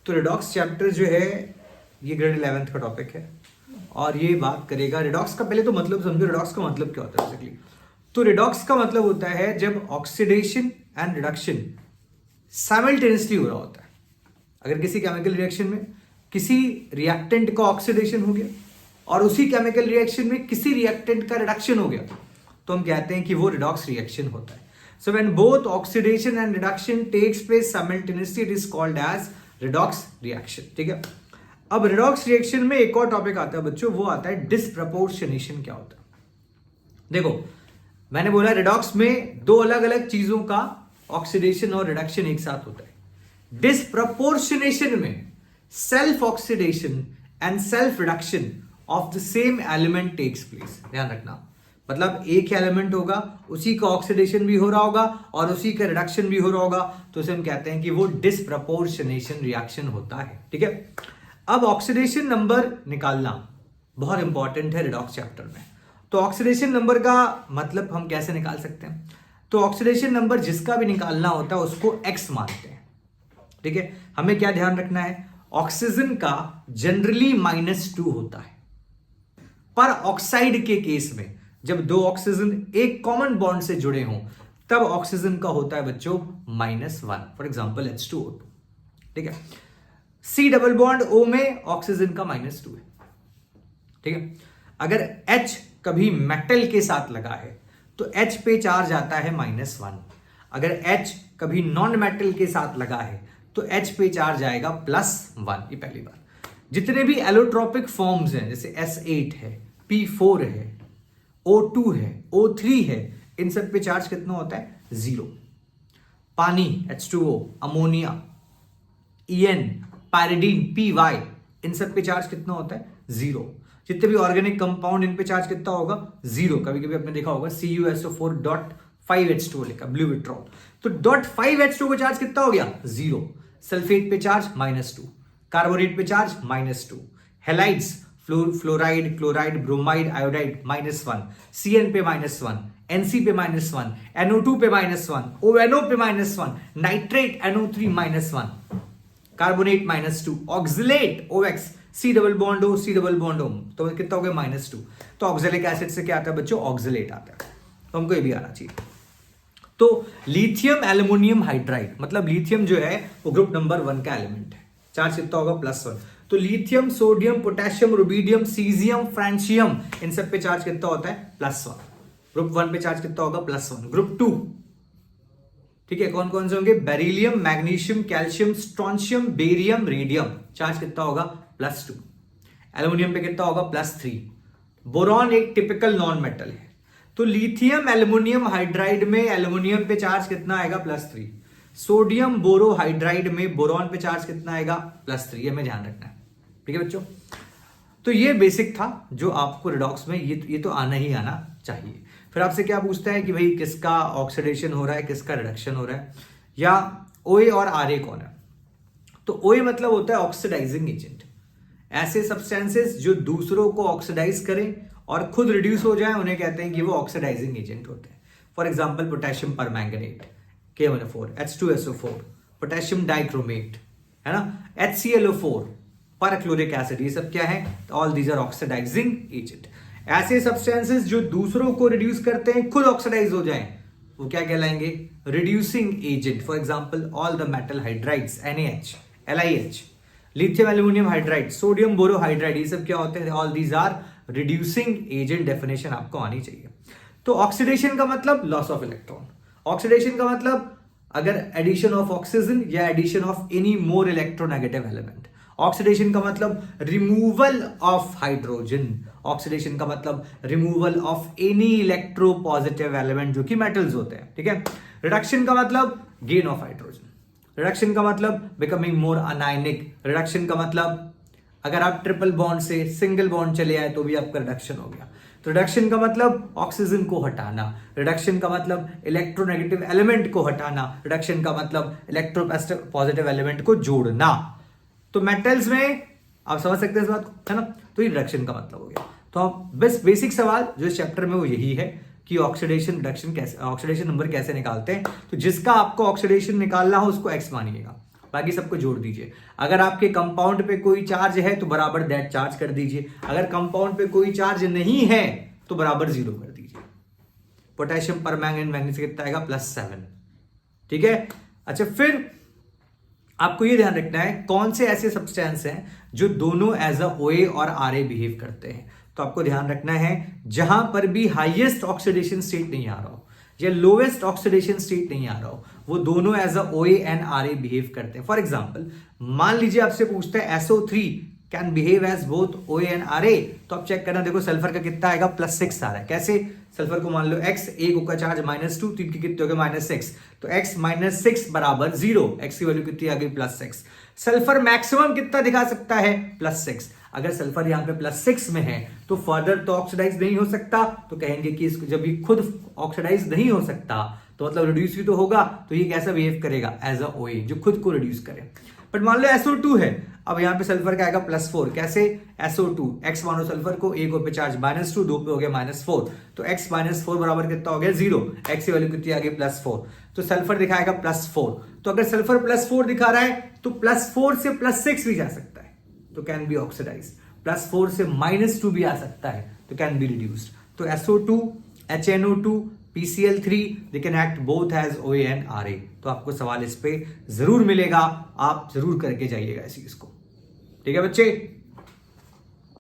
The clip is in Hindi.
तो रिडॉक्स चैप्टर जो है ये ग्रेड 11th का टॉपिक है और ये बात करेगा रिडॉक्स का। पहले तो मतलब समझो रिडॉक्स का मतलब क्या होता है बेसिकली। तो रिडॉक्स का मतलब होता है जब ऑक्सीडेशन एंड रिडक्शन साइमल्टेनियसली हो रहा होता है। अगर किसी केमिकल रिएक्शन में किसी रिएक्टेंट का ऑक्सीडेशन हो गया और उसी केमिकल रिएक्शन में किसी रिएक्टेंट का रिडक्शन हो गया तो हम कहते हैं कि वो रिडॉक्स रिएक्शन होता है। So when both oxidation and reduction takes place simultaneously it is called as redox reaction. ठीक है, अब रिडॉक्स रिएक्शन में एक और टॉपिक आता है बच्चों, वो आता है डिसप्रपोर्शनेशन। क्या होता है? देखो मैंने बोला रिडॉक्स में दो अलग अलग चीजों का ऑक्सीडेशन और रिडक्शन एक साथ होता है। डिसप्रपोर्शनेशन में self oxidation and self reduction of the same element takes place. ध्यान रखना, मतलब एक एलिमेंट होगा उसी का ऑक्सीडेशन भी हो रहा होगा और उसी का रिडक्शन भी हो रहा होगा, तो उसे हम कहते हैं कि वो डिसप्रपोर्शनेशन रिएक्शन होता है। ठीक है, अब ऑक्सीडेशन नंबर निकालना बहुत इंपॉर्टेंट है रिडॉक्स चैप्टर में। तो ऑक्सीडेशन नंबर का मतलब हम कैसे निकाल सकते हैं? तो ऑक्सीडेशन नंबर जिसका भी निकालना होता है उसको एक्स मानते हैं। ठीक है, हमें क्या ध्यान रखना है, ऑक्सीजन का जनरली -2 होता है, पर ऑक्साइड के केस में जब दो ऑक्सीजन एक कॉमन बॉन्ड से जुड़े हों तब ऑक्सीजन का होता है बच्चों -1। For example H2O2। ठीक है, C डबल बॉन्ड O में ऑक्सीजन का -2 है। ठीक है, अगर H कभी मेटल के साथ लगा है तो H पे चार्ज आता है -1। अगर H कभी नॉन मेटल के साथ लगा है तो H पे चार्ज आएगा +1। ये पहली बार। जितने भी एलोट्रोपिक फॉर्म्स हैं जैसे S8 है, P4 है, O2 है, O3 है, इन सब पे चार्ज कितना होता है? 0। पानी H2O, ammonia, EN, pyridine, PY, इन सब पे चार्ज कितना होता है? 0। जितने भी ऑर्गेनिक कंपाउंड इन पे चार्ज कितना होगा? 0। कभी कभी आपने देखा होगा CuSO4.5H2O लिखा, ब्लू विट्रॉल, तो .5H2O का चार्ज कितना हो गया? 0। सल्फेट पे चार्ज -2, कार्बोनेट पे charge -2, halides fluoride, chloride, bromide, iodide -1, CN पे -1, NC पे -1, NO2 पे -1, ONO पे -1, nitrate NO3 -1, carbonate -2, oxalate OX, C double bond O, C double bond O, तो कितना हो गया? -2। तो ऑक्सिलिक एसिड से क्या आता है बच्चों? ऑक्सिलेट आता है। तो हमको ये भी आना चाहिए। तो लिथियम एल्युमिनियम हाइड्राइड, मतलब लिथियम जो है वो ग्रुप नंबर 1 का एलिमेंट है, चार्ज कितना होगा? +1। तो lithium, sodium, potassium, rubidium, caesium, francium, इन सब पे चार्ज कितना होता है? +1। ग्रुप 1 पे चार्ज कितना होगा? +1। ग्रुप 2, ठीक है, कौन कौन से होंगे? Beryllium, magnesium, calcium, strontium, barium, radium, charge कितना होगा? +2। एल्युमिनियम पे कितना होगा? +3। बोरॉन एक टिपिकल नॉन मेटल है, तो लिथियम एल्युमिनियम हाइड्राइड में एल्युमिनियम पे चार्ज कितना आएगा? +3। सोडियम बोरो हाइड्राइड में बोरॉन पे चार्ज कितना आएगा? +3। ये हमें ध्यान रखना है। ठीक है बच्चों, तो ये बेसिक था जो आपको रिडॉक्स में ये तो आना ही आना चाहिए। फिर आपसे क्या पूछता है कि भाई किसका ऑक्सीडेशन हो रहा है, किसका रिडक्शन हो रहा है, या OA और RA कौन है? तो OA मतलब होता है ऑक्सीडाइजिंग एजेंट। ऐसे सब्सटेंसेस जो दूसरों को ऑक्सीडाइज करें और खुद रिड्यूस हो जाए उन्हें कहते हैं कि वो ऑक्सीडाइजिंग एजेंट होते हैं। For example potassium permanganate, K1O4, H2SO4, potassium dichromate, है ना, HClO4, परक्लोरिक एसिड, ये सब क्या है? All these are oxidising agent. ऐसे सब्सटेंसेस जो दूसरों को रिड्यूस करते हैं, खुद ऑक्सीडाइज हो जाएं, वो क्या कहलाएंगे? Reducing agent. For example all the metal hydrides, NaH, LiH, lithium aluminium hydride, sodium borohydride, ये सब क्या होते हैं? All these are reducing agent. Definition आपको आनी चाहिए। तो ऑक्सीडेशन का मतलब लॉस ऑफ इलेक्ट्रॉन, ऑक्सीडेशन का मतलब अगर एडिशन ऑफ ऑक्सीजन या addition of any more electronegative element. Oxidation का मतलब रिमूवल ऑफ हाइड्रोजन, ऑक्सीडेशन का मतलब removal of any electropositive element जो कि मेटल्स होते हैं। ठीक है, रिडक्शन का मतलब गेन ऑफ हाइड्रोजन, रिडक्शन का मतलब बिकमिंग मोर अनायनिक, रिडक्शन का मतलब अगर आप ट्रिपल बॉन्ड से सिंगल बॉन्ड चले आए तो भी आपका रिडक्शन हो गया। तो रिडक्शन का मतलब ऑक्सीजन को हटाना, रिडक्शन का मतलब इलेक्ट्रोनेगेटिव एलिमेंट को हटाना, रिडक्शन का मतलब इलेक्ट्रो पॉजिटिव एलिमेंट को जोड़ना। तो मेटल्स में आप समझ सकते हैं इस बात को, है ना। तो ये रिडक्शन का मतलब हो गया। तो आप बस बेसिक सवाल जो इस चैप्टर में वो यही है कि ऑक्सीडेशन रिडक्शन कैसे, ऑक्सीडेशन नंबर कैसे निकालते हैं। तो जिसका आपको ऑक्सीडेशन निकालना हो उसको एक्स मानिएगा बाकी सबको जोड़ दीजिए। अगर आपके कंपाउंड पे कोई चार्ज है तो बराबर दैट चार्ज कर दीजिए, अगर कंपाउंड पे कोई चार्ज नहीं है तो बराबर 0 कर दीजिए। पोटेशियम परमैंगनेट मैग्नीशियम कितना आएगा +7। ठीक है। अच्छा, फिर आपको ये ध्यान रखना है कौन से ऐसे सब्सटेंस हैं जो दोनों एज अ OA और RA बिहेव करते हैं। तो आपको ध्यान रखना है जहां पर भी हाईएस्ट ऑक्सीडेशन स्टेट नहीं आ रहा हो या लोवेस्ट ऑक्सीडेशन स्टेट नहीं आ रहा हो, वो दोनों as a OA and RA behave करते हैं। फॉर एग्जांपल, मान लीजिए आपसे पूछता है SO3 can behave as both OA and RA, तो आप चेक करना, देखो सल्फर का कितना आएगा +6 आ रहा है। कैसे? सल्फर को मान लो X, एक का चार्ज -2, तो इनके कितने हो गए -6, तो X -6 बराबर 0, X की वैल्यू कितनी आ गई +6। सल्फर मैक्सिमम कितना दिखा सकता है +6। अगर सल्फर यहां पे +6 में है तो फर्दर तो ऑक्सीडाइज नहीं हो सकता, तो कहेंगे कि इसको जब ये खुद ऑक्सीडाइज नहीं हो सकता तो मतलब रिड्यूस भी तो होगा, तो ये कैसा बिहेव करेगा एज अ OA, जो खुद को रिड्यूस करे। बट मान लो SO2 है, अब यहां पे सल्फर का आएगा +4। कैसे? SO2 X मानो सल्फर को, एक पे चार्ज -2, 2 पे हो गया -4, तो X -4 बराबर कितना हो गया 0, X की वैल्यू कितनी आ गई +4, तो सल्फर दिखाएगा +4। तो अगर सल्फर +4 दिखा रहा है तो +4 से +6 भी जा सकता है, तो कैन बी ऑक्सीडाइज। +4 से -2 भी आ सकता है, तो कैन बी रिड्यूस्ड। तो SO2, HNO2, PCl3 they can act both as OA and RA। तो आपको सवाल इस पे जरूर मिलेगा, आप जरूर करके जाइएगा इस चीज को। ठीक है बच्चे।